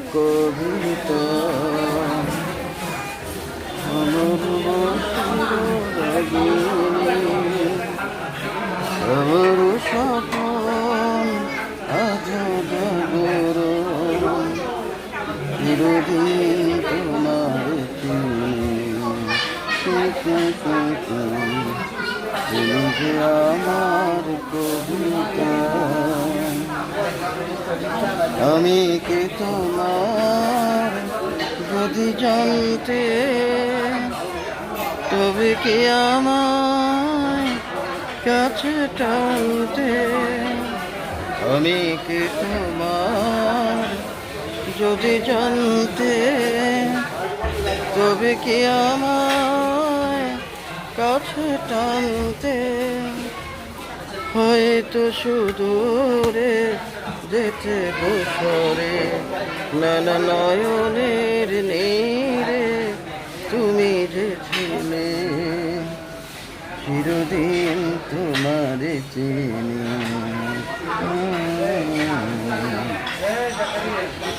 কবিতা আমার আমার স্বপন আজ জাগর চিরদিন তোমার তুমি যে আমার কবিতা আমি কি তোমার যদি জানতে তবে কি আমার কাছে টানতে আমি কি তোমার যদি জানতে তবে কি আমার কাছে টানতে হয়তো সুদূরে যেতে বছরে নানা নয়নের নীরে তুমি যে ছিলে চিরদিন তোমার চিনি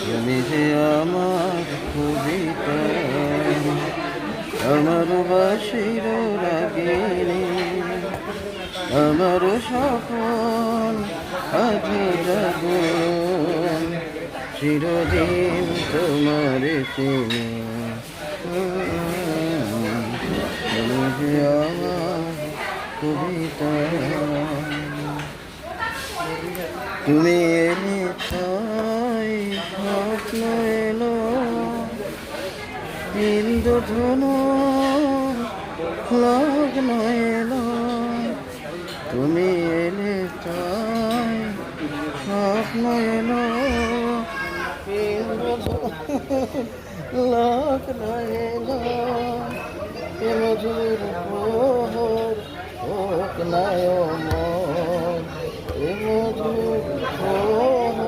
তুমি যে আমার কবিতা আমার বাসির রাগিনী আমার স্বপন আজ জাগরণ চিরদিন তোমার চিনি তুমি যে আমার কবিতা তুমি এলে তাই স্বপ্ন এলো ইন্দ্রধনু লগ্ন এলো তুমি এলে তাই স্বপ্ন এলো লগ্ন এলো মধুর প্রহর হোক নয়ন মধুর প্রহর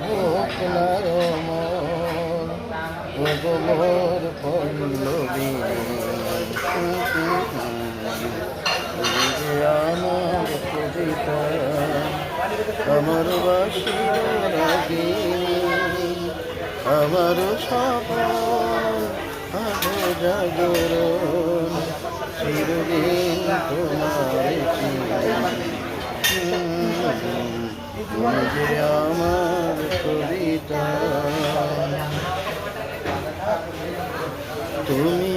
হোক নয়ন মোর পল্লবী আমার কবিতা আমার বাসির রাগিনী আমার স্বপন আজ জাগরণ চিরদিন তোমার তুমি যে আমার কবিতা তুমি